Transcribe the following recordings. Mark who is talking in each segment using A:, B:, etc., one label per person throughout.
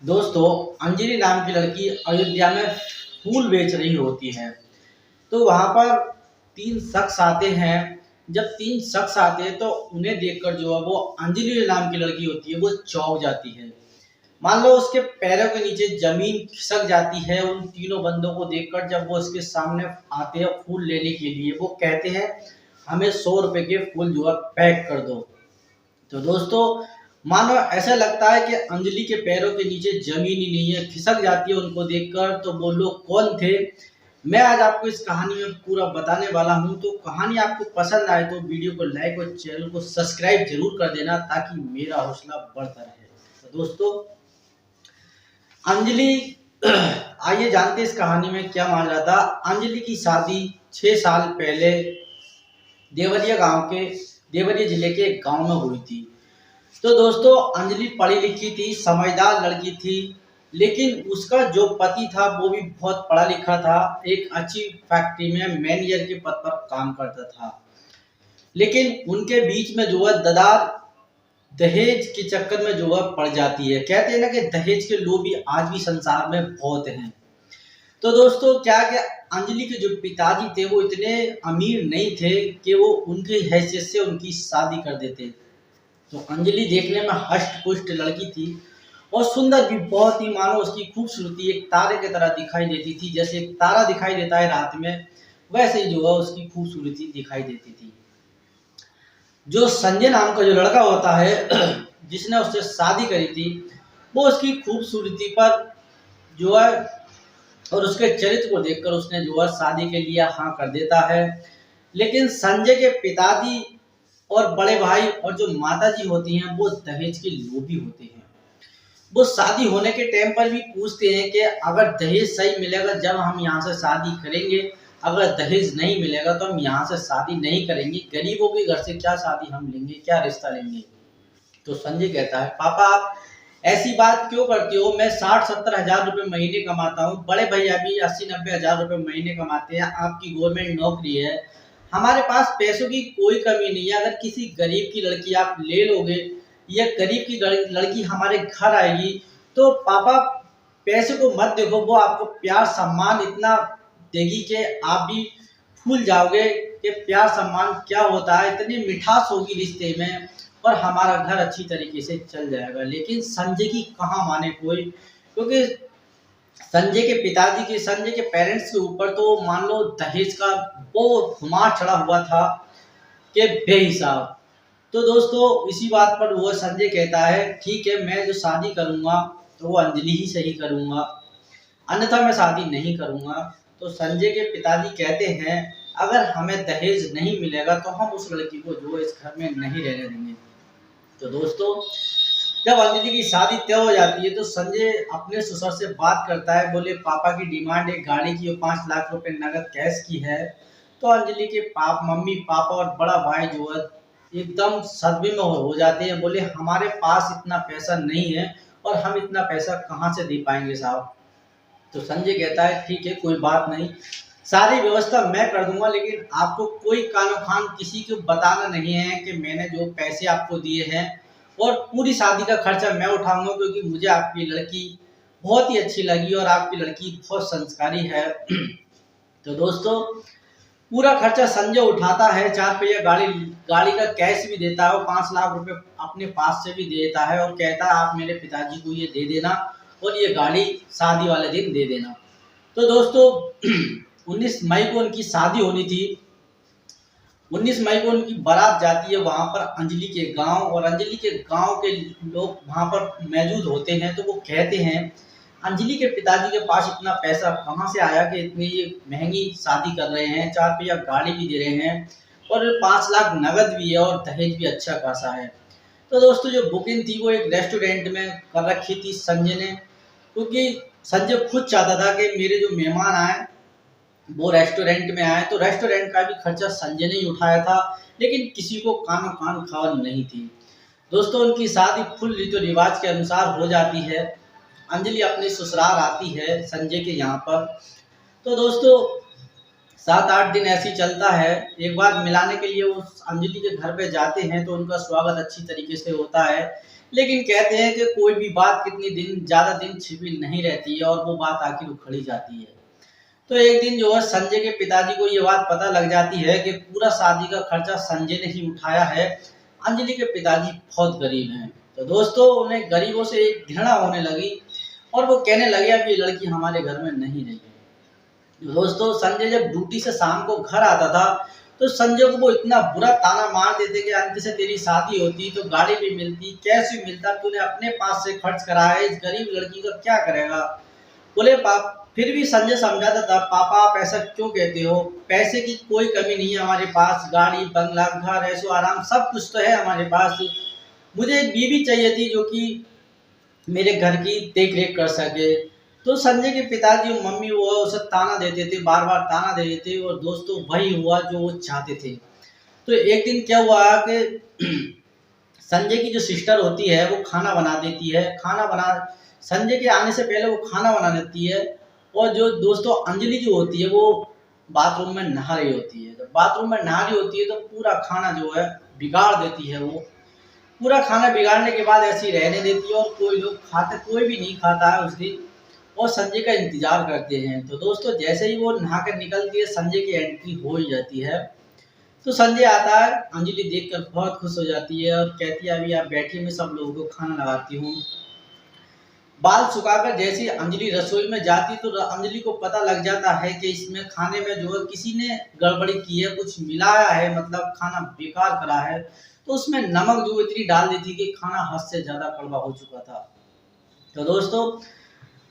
A: दोस्तों, अंजलि नाम की लड़की अयोध्या में फूल बेच रही होती है। तो वहां पर तीन शख्स आते हैं। जब तीन शख्स आते हैं तो उन्हें देखकर जो है वो अंजलि नाम की लड़की होती है वो चौंक जाती है। मान लो उसके पैरों के नीचे जमीन खिसक जाती है उन तीनों बंदों को देखकर। जब वो उसके सामने आते हैं फूल लेने के लिए, वो कहते हैं हमें 100 रुपए के फूल जो है पैक कर दो। तो दोस्तों, मानो ऐसा लगता है कि अंजलि के पैरों के नीचे जमीन ही नहीं है, खिसक जाती है उनको देखकर। तो वो लोग कौन थे, मैं आज आपको इस कहानी में पूरा बताने वाला हूं। तो कहानी आपको पसंद आए तो वीडियो को लाइक और चैनल को सब्सक्राइब जरूर कर देना ताकि मेरा हौसला बढ़ता रहे। तो दोस्तों, अंजलि आइए जानते इस कहानी में क्या माजरा था। अंजलि की शादी 6 साल पहले देवरिया जिले के एक गांव में हुई थी। तो दोस्तों, अंजलि पढ़ी लिखी थी, समझदार लड़की थी, लेकिन उसका जो पति था वो भी बहुत पढ़ा लिखा था। एक अच्छी फैक्ट्री में मैनेजर के पद पर काम करता था। लेकिन उनके बीच में जो है दरार दहेज के चक्कर में जो है पड़ जाती है। कहते हैं ना कि दहेज के लोग भी आज भी संसार में बहुत हैं। तो दोस्तों, क्या कि अंजलि के जो पिताजी थे वो इतने अमीर नहीं थे कि वो उनकी हैसियत से उनकी शादी कर देते। तो अंजलि देखने में हष्ट पुष्ट लड़की थी और सुंदर भी बहुत ही। मानो उसकी खूबसूरती एक तारे की तरह दिखाई देती थी। जैसे एक तारा दिखाई देता है रात में, वैसे ही जो है उसकी खूबसूरती दिखाई देती थी। जो संजय नाम का जो लड़का होता है जिसने उससे शादी करी थी, वो उसकी खूबसूरती पर जो है और उसके चरित्र को देखकर उसने जो है शादी के लिए हाँ कर देता है। लेकिन संजय के पिताजी और बड़े भाई और जो माताजी होती हैं वो दहेज के लोभी होते हैं। वो शादी होने के टाइम पर भी पूछते हैं कि अगर दहेज सही मिलेगा जब हम यहाँ से शादी करेंगे, अगर दहेज नहीं मिलेगा तो हम यहाँ से शादी नहीं करेंगे। गरीबों के घर से क्या शादी हम लेंगे, क्या रिश्ता लेंगे। तो संजय कहता है, पापा आप ऐसी बात क्यों करते हो, मैं 60-70 हजार रुपए महीने कमाता हूँ, बड़े भैया भी 80-90 हजार रुपए महीने कमाते हैं, आपकी गवर्नमेंट नौकरी है, हमारे पास पैसों की कोई कमी नहीं है। अगर किसी गरीब की लड़की आप ले लोगे या गरीब की लड़की हमारे घर आएगी तो पापा पैसे को मत देखो, वो आपको प्यार सम्मान इतना देगी कि आप भी भूल जाओगे कि प्यार सम्मान क्या होता है। इतनी मिठास होगी रिश्ते में और हमारा घर अच्छी तरीके से चल जाएगा। लेकिन संजय की कहाँ माने कोई, क्योंकि संजय के पेरेंट्स के ऊपर तो मान लो दहेज का वो खुमार चढ़ा हुआ था कि बेहिसाब। तो दोस्तों, इसी बात पर वो संजय कहता है ठीक है, मैं जो शादी करूंगा तो वो अंजलि ही सही करूंगा, अन्यथा मैं शादी नहीं करूंगा। तो संजय के पिताजी कहते हैं अगर हमें दहेज नहीं मिलेगा तो हम उस लड़की को जो इस घर में नहीं रहने देंगे। तो दोस्तों, जब अंजलि की शादी तय हो जाती है तो संजय अपने ससुर से बात करता है। बोले पापा की डिमांड एक गाड़ी की और 5 लाख रुपए नगद कैश की है। तो अंजलि के मम्मी पापा और बड़ा भाई जो है एकदम सदमे में हो जाते हैं। बोले हमारे पास इतना पैसा नहीं है और हम इतना पैसा कहाँ से दे पाएंगे साहब। तो संजय कहता है ठीक है, कोई बात नहीं, सारी व्यवस्था मैं कर दूंगा, लेकिन आपको कोई कानो खान किसी को बताना नहीं है कि मैंने जो पैसे आपको दिए हैं, और पूरी शादी का खर्चा मैं उठाऊंगा क्योंकि मुझे आपकी लड़की बहुत ही अच्छी लगी और आपकी लड़की बहुत संस्कारी है। तो दोस्तों, पूरा खर्चा संजय उठाता है। 4 पहिया गाड़ी का कैश भी देता है और 5 लाख रुपए अपने पास से भी देता है और कहता है आप मेरे पिताजी को ये दे देना और ये गाड़ी शादी वाले दिन दे देना। तो दोस्तों, 19 मई को उनकी शादी होनी थी। 19 मई को उनकी बारात जाती है वहां पर अंजलि के गांव, और अंजलि के गांव के लोग वहां पर मौजूद होते हैं। तो वो कहते हैं अंजलि के पिताजी के पास इतना पैसा कहाँ से आया कि इतनी ये महंगी शादी कर रहे हैं, 4 पहिया गाड़ी भी दे रहे हैं और 5 लाख नगद भी है और दहेज भी अच्छा खासा है। तो दोस्तों, जो बुकिंग थी वो एक रेस्टोरेंट में कर रखी थी संजय ने, क्योंकि संजय खुद चाहता था कि मेरे जो मेहमान आए वो रेस्टोरेंट में आए। तो रेस्टोरेंट का भी खर्चा संजय ने ही उठाया था, लेकिन किसी को कानो कान खबर नहीं थी। दोस्तों, उनकी शादी फुल रीति रिवाज के अनुसार हो जाती है। अंजलि अपने ससुराल आती है संजय के यहाँ पर। तो दोस्तों, 7-8 दिन ऐसे ही चलता है। एक बार मिलाने के लिए वो अंजलि के घर पे जाते हैं तो उनका स्वागत अच्छी तरीके से होता है। लेकिन कहते हैं कि कोई भी बात कितनी दिन ज़्यादा दिन छिपी नहीं रहती है और वो बात आखिर उखड़ी जाती है। तो एक दिन जो है संजय के पिताजी को ये बात पता लग जाती है कि पूरा शादी का खर्चा संजय ने ही उठाया है। अंजलि के पिताजी बहुत गरीब हैं, तो दोस्तों उन्हें गरीबों से एक घृणा होने लगी और वो कहने लगे अब ये लड़की हमारे घर में नहीं रही है। दोस्तों संजय जब ड्यूटी से शाम को घर आता था तो संजय को वो इतना बुरा ताना मार देते कि अंत से तेरी शादी होती तो गाड़ी भी मिलती, कैश भी मिलता, तूने अपने पास से खर्च करा है, इस गरीब लड़की का क्या करेगा। बोले पाप फिर भी संजय समझाता था, पापा आप ऐसा क्यों कहते हो, पैसे की कोई कमी नहीं है हमारे पास, गाड़ी बंगला घर ऐसो आराम सब कुछ तो है हमारे पास। मुझे एक बीवी चाहिए थी जो कि मेरे घर की देख रेख कर सके। तो संजय के पिताजी और मम्मी वो उसे ताना देते थे, बार बार ताना देते थे और दोस्तों वही हुआ जो वो चाहते थे। तो एक दिन क्या हुआ कि संजय की जो सिस्टर होती है वो खाना बना देती है, खाना बना संजय के आने से पहले वो खाना बना देती है। और जो दोस्तों अंजलि जो होती है वो बाथरूम में नहा रही होती है। जब बाथरूम में नहा रही होती है तो पूरा खाना जो है बिगाड़ देती है। वो पूरा खाना बिगाड़ने के बाद ऐसी रहने देती है और कोई लोग खाते, कोई भी नहीं खाता है उस दिन और संजय का इंतजार करते हैं। तो दोस्तों जैसे ही वो नहा कर निकलती है संजय की एंट्री हो ही जाती है। तो संजय आता है, अंजलि देखकर बहुत खुश हो जाती है और कहती है अभी आप बैठिए, मैं सब लोगों को खाना लगाती हूँ। बाल सुखाकर जैसे अंजलि रसोई में जाती तो अंजलि को पता लग जाता है कि इसमें खाने में जो है किसी ने गड़बड़ी की है, कुछ मिलाया है, मतलब खाना बेकार करा है। तो उसमें नमक जो इतनी डाल दी थी कि खाना हद से ज्यादा कड़वा हो चुका था। तो दोस्तों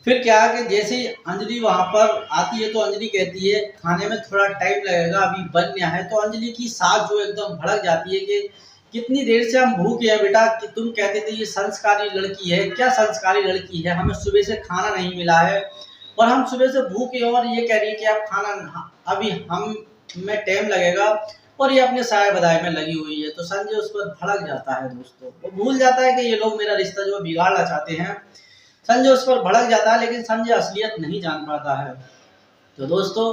A: फिर क्या है कि जैसे ही अंजलि वहां पर आती है तो अंजलि कहती है खाने में थोड़ा टाइम लगेगा, अभी बन गया है। तो अंजलि की सास जो एकदम भड़क जाती है कि कितनी देर से हम भूखे हैं बेटा, कि तुम कहते थे ये संस्कारी लड़की है, क्या संस्कारी लड़की है, हमें सुबह से खाना नहीं मिला है और हम सुबह से भूखे और ये कह रही है कि आप खाना अभी हम में टाइम लगेगा और ये अपने साय बधाई में लगी हुई है। तो संजय उस पर भड़क जाता है। दोस्तों वो भूल जाता है कि ये लोग मेरा रिश्ता जो बिगाड़ना चाहते हैं। संजय उस पर भड़क जाता है लेकिन संजय असलियत नहीं जान पाता है। तो दोस्तों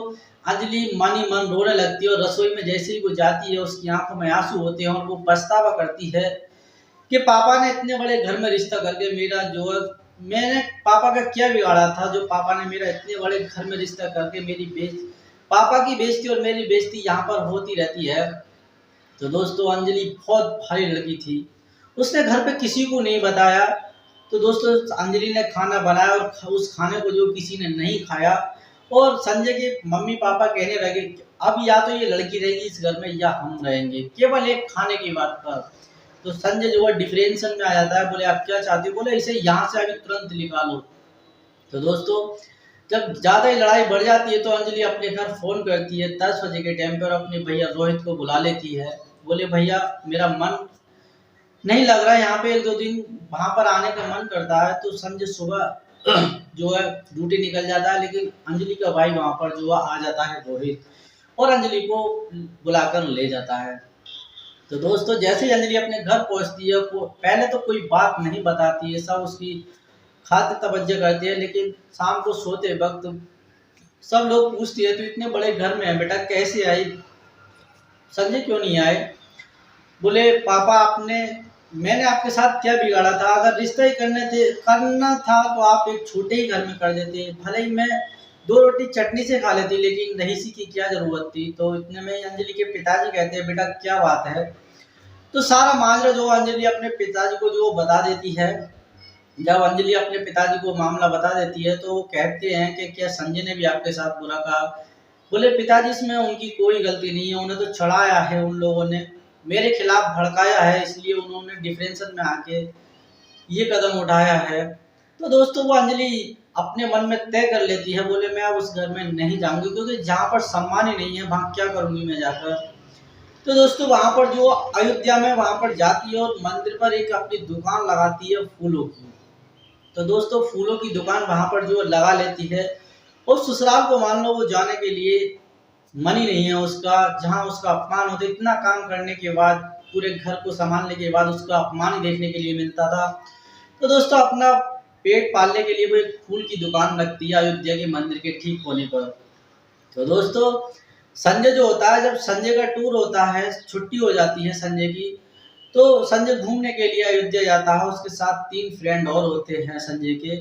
A: अंजलि मन ही मन रोने लगती है और रसोई में जैसे ही वो जाती है उसकी आंखों में आंसू होते हैं और वो पछतावा करती है कि पापा ने इतने बड़े घर में रिश्ता करके मेरा जो है, मैंने पापा का क्या बिगाड़ा था जो पापा ने मेरा इतने बड़े घर में रिश्ता करके मेरी पापा की बेइज्जती और मेरी बेइज्जती यहाँ पर होती रहती है। तो दोस्तों अंजलि बहुत भारी लड़की थी, उसने घर पे किसी को नहीं बताया। तो दोस्तों अंजलि ने खाना बनाया और उस खाने को जो किसी ने नहीं खाया और संजय के मम्मी पापा कहने लगे अब या तो ये लड़की रहेगी इस घर में या हम रहेंगे, केवल एक खाने की बात पर। तो संजय जो है डिफरेंशन में आ जाता है, बोले आप क्या चाहते हो, बोले इसे यहाँ से अभी तुरंत निकालो। तो दोस्तों जब ज्यादा ही लड़ाई बढ़ जाती है तो अंजलि अपने घर फोन करती है 10 बजे के टाइम पर, अपने भैया रोहित को बुला लेती है। बोले भैया मेरा मन नहीं लग रहा है यहाँ पे, एक दो दिन वहां पर आने का मन करता है। तो संजय सुबह जो है ड्यूटी निकल जाता है लेकिन अंजलि का भाई वहां पर जो है आ जाता है रोहित और अंजलि को बुलाकर ले जाता है। तो दोस्तों जैसे ही अंजलि अपने घर पहुंचती है पहले तो कोई बात नहीं बताती है, सब उसकी खातिर तवज्जो करती है। लेकिन शाम को सोते वक्त सब लोग पूछती है तो इतने बड़े घर में है बेटा कैसे आई, संजय क्यों नहीं आए। बोले पापा मैंने आपके साथ क्या बिगाड़ा था, अगर रिश्ता ही करना था तो आप एक छोटे ही घर में कर देते, भले ही मैं 2 रोटी चटनी से खा लेती लेकिन रहीसी की क्या जरूरत थी। तो इतने में अंजलि के पिताजी कहते हैं बेटा क्या बात है। तो सारा माजरा जो अंजलि अपने पिताजी को जो बता देती है। जब अंजलि अपने पिताजी को मामला बता देती है तो वो कहते हैं कि क्या संजय ने भी आपके साथ बुरा कहा। बोले पिताजी इसमें उनकी कोई गलती नहीं है, उन्हें तो चढ़ाया है उन लोगों ने, मेरे खिलाफ भड़काया है, इसलिए उन्होंने डिफरेंशन में आके ये कदम उठाया है। तो दोस्तों वो अंजलि अपने मन में तय कर लेती है, बोले मैं अब उस घर में नहीं जाऊंगी क्योंकि जहाँ पर सम्मान ही नहीं है वहाँ क्या करूंगी मैं जाकर। तो दोस्तों वहां पर जो अयोध्या में वहां पर जाती है और मंदिर पर एक अपनी दुकान लगाती है फूलों की। तो दोस्तों फूलों की दुकान वहां पर जो लगा लेती है और ससुराल को मान लो वो जाने के लिए मन ही नहीं है उसका, जहां उसका अपमान होता, इतना काम करने के बाद पूरे घर को संभालने के बाद उसका अपमान ही देखने के लिए मिलता था। तो दोस्तों अपना पेट पालने के लिए वो एक फूल की दुकान रखती है अयोध्या के मंदिर के ठीक होने पर। तो दोस्तों संजय जो होता है, जब संजय का टूर होता है, छुट्टी हो जाती है संजय की, तो संजय घूमने के लिए अयोध्या जाता है, उसके साथ 3 फ्रेंड और होते हैं संजय के।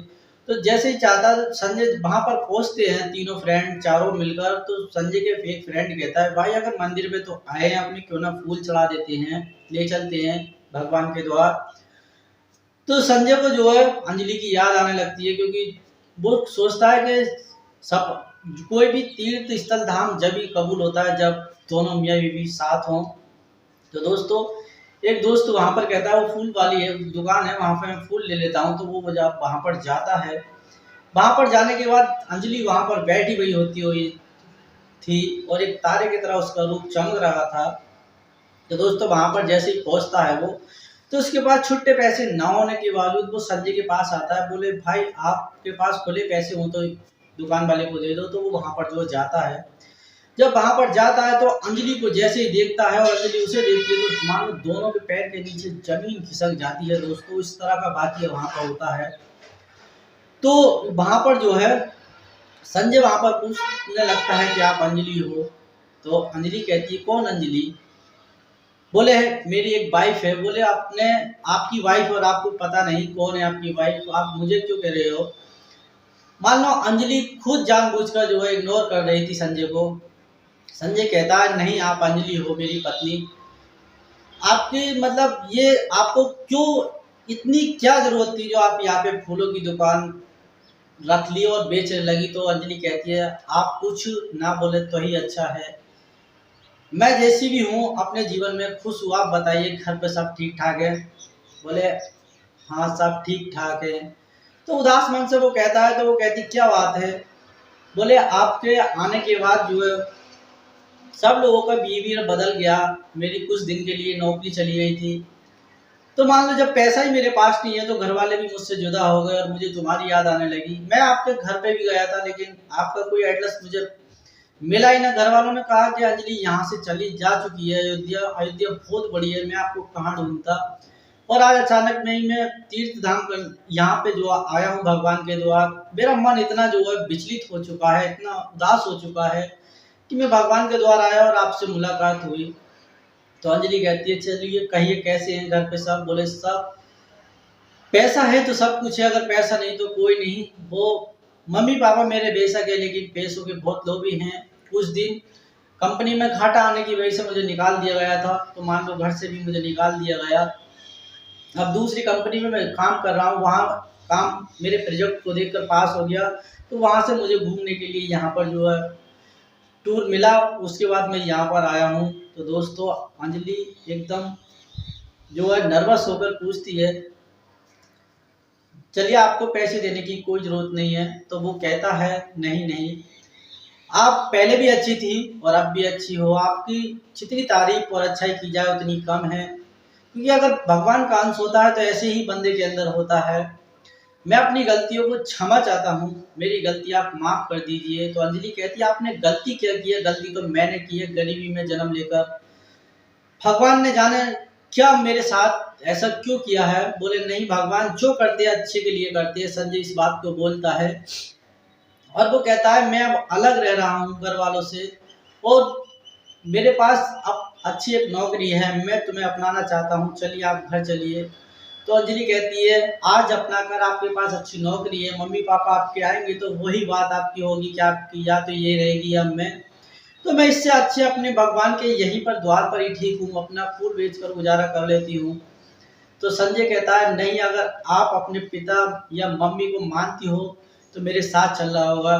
A: तो जैसे ही चाहता संजय वहां पर पहुंचते हैं, तीनों फ्रेंड चारों मिलकर, तो संजय के एक फ्रेंड कहता है भाई अगर मंदिर में तो आए हैं अपने, क्यों ना फूल चढ़ा देते हैं, ले चलते हैं भगवान के द्वार। तो संजय को जो है अंजलि की याद आने लगती है, क्योंकि वो सोचता है कि सब कोई भी तीर्थ स्थल धाम जब ही कबूल होता है जब दोनों मियाँ बीवी साथ हों। तो दोस्तों एक दोस्त वहां पर कहता है, वो फूल वाली है दुकान है, वहां पर मैं फूल ले लेता हूँ। तो वो जब वहां पर जाता है, वहां पर जाने के बाद अंजलि वहां पर बैठी हुई होती हुई थी और एक तारे की तरह उसका रूप चमक रहा था। तो दोस्तों वहां पर जैसे ही पहुंचता है वो, तो उसके पास छुट्टे पैसे न होने के बावजूद वो संजय के पास आता है, बोले भाई आपके पास खुले पैसे हो तो दुकान वाले को दे दो। तो वो वहां पर जो जाता है, जब वहां पर जाता है तो अंजलि को जैसे ही देखता है और अंजलि उसे देखती है, तो मानो दोनों के पैर के नीचे जमीन खिसक जाती है। दोस्तों इस तरह का वाकया वहां पर होता है। तो वहां पर जो है संजय वहां पर पूछने लगता है कि आप अंजलि हो? तो अंजलि कहती है कौन अंजलि? बोले मेरी एक वाइफ है। बोले आपने आपकी वाइफ और आपको पता नहीं कौन है आपकी वाइफ, आप मुझे क्यों कह रहे हो? मान लो अंजलि खुद जानबूझकर जो है इग्नोर कर रही थी संजय को। संजय कहता है नहीं आप अंजलि हो मेरी पत्नी, आपकी मतलब ये आपको क्यों इतनी क्या जरूरत थी जो आप यहाँ पे फूलों की दुकान रख ली और बेचने लगी? तो अंजलि कहती है आप कुछ ना बोले तो ही अच्छा है, मैं जैसी भी हूँ अपने जीवन में खुश हूँ, आप बताइए घर पे सब ठीक ठाक है? बोले हाँ सब ठीक ठाक है। तो उदास मन से वो कहता है, तो वो कहती क्या बात है? बोले आपके आने के बाद जो है सब लोगों का बिहेवियर बदल गया, मेरी कुछ दिन के लिए नौकरी चली गई थी। तो मान लो जब पैसा ही मेरे पास नहीं है तो घर वाले भी मुझसे जुदा हो गए और मुझे तुम्हारी याद आने लगी। मैं आपके घर पे भी गया था लेकिन आपका कोई एड्रेस मुझे मिला ही ना। घर वालों ने कहा कि अंजलि यहाँ से चली जा चुकी है अयोध्या, अयोध्या बहुत बड़ी है, मैं आपको कहाँ ढूंढता। और आज अचानक में ही मैं तीर्थ धाम कर यहाँ पे जो आया हूँ भगवान के द्वार, मेरा मन इतना जो है विचलित हो चुका है, इतना उदास हो चुका है कि मैं भगवान के द्वार आया और आपसे मुलाकात हुई। तो अंजलि कहती है चलिए कहिए कैसे हैं घर पे सब? बोले सब पैसा है तो सब कुछ है, अगर पैसा नहीं तो कोई नहीं। वो मम्मी पापा मेरे बेशक है लेकिन पैसों के बहुत लोभी हैं। कुछ दिन कंपनी में घाटा आने की वजह से मुझे निकाल दिया गया था, तो मान लो घर से भी मुझे निकाल दिया गया। अब दूसरी कंपनी में मैं काम कर रहा हूँ, वहाँ काम मेरे प्रोजेक्ट को देखकर पास हो गया, तो वहाँ से मुझे घूमने के लिए यहाँ पर जो है टूर मिला, उसके बाद मैं यहाँ पर आया हूँ। तो दोस्तों अंजलि एकदम जो है नर्वस होकर पूछती है चलिए आपको पैसे देने की कोई जरूरत नहीं है। तो वो कहता है नहीं नहीं, आप पहले भी अच्छी थी और अब भी अच्छी हो, आपकी जितनी तारीफ और अच्छाई की जाए उतनी कम है, क्योंकि अगर भगवान का अंश होता है तो ऐसे ही बंदे के अंदर होता है। मैं अपनी गलतियों को क्षमा चाहता हूँ, मेरी गलती आप माफ कर दीजिए। तो अंजलि कहती है आपने गलती क्या की है? गलती तो मैंने की है गरीबी में जन्म लेकर, भगवान ने जाने क्या मेरे साथ ऐसा क्यों किया है। बोले नहीं भगवान जो करते हैं अच्छे के लिए करते हैं। संजय इस बात को बोलता है और वो कहता है मैं अब अलग रह रहा हूँ घर वालों से और मेरे पास अब अच्छी एक नौकरी है, मैं तुम्हें अपनाना चाहता हूँ, चलिए आप घर चलिए। तो अंजलि कहती है आज अपना कर, आपके पास अच्छी नौकरी है, मम्मी पापा आपके आएंगे तो वही बात आपकी होगी कि आपकी या तो ये रहेगी या मैं, तो मैं इससे अच्छे अपने भगवान के यहीं पर द्वार पर ही ठीक हूँ, अपना फूल बेचकर गुजारा कर लेती हूँ। तो संजय कहता है नहीं, अगर आप अपने पिता या मम्मी को मानती हो तो मेरे साथ चल रहा होगा।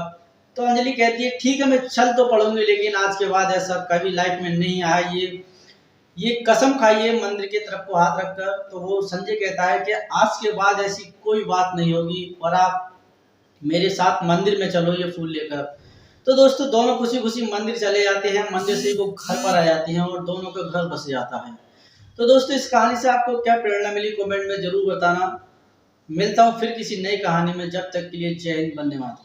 A: तो अंजलि कहती है ठीक है मैं चल तो पढ़ूंगी लेकिन आज के बाद ऐसा कभी लाइफ में नहीं आया, ये कसम खाइए मंदिर की तरफ को हाथ रखकर। तो वो संजय कहता है कि आज के बाद ऐसी कोई बात नहीं होगी और आप मेरे साथ मंदिर में चलो ये फूल लेकर। तो दोस्तों दोनों खुशी खुशी मंदिर चले जाते हैं, मंदिर से वो घर पर आ जाती हैं और दोनों का घर बस जाता है। तो दोस्तों इस कहानी से आपको क्या प्रेरणा मिली कमेंट में जरूर बताना। मिलता हूँ फिर किसी नई कहानी में, जब तक के लिए जय हिंद, वंदे मातरम।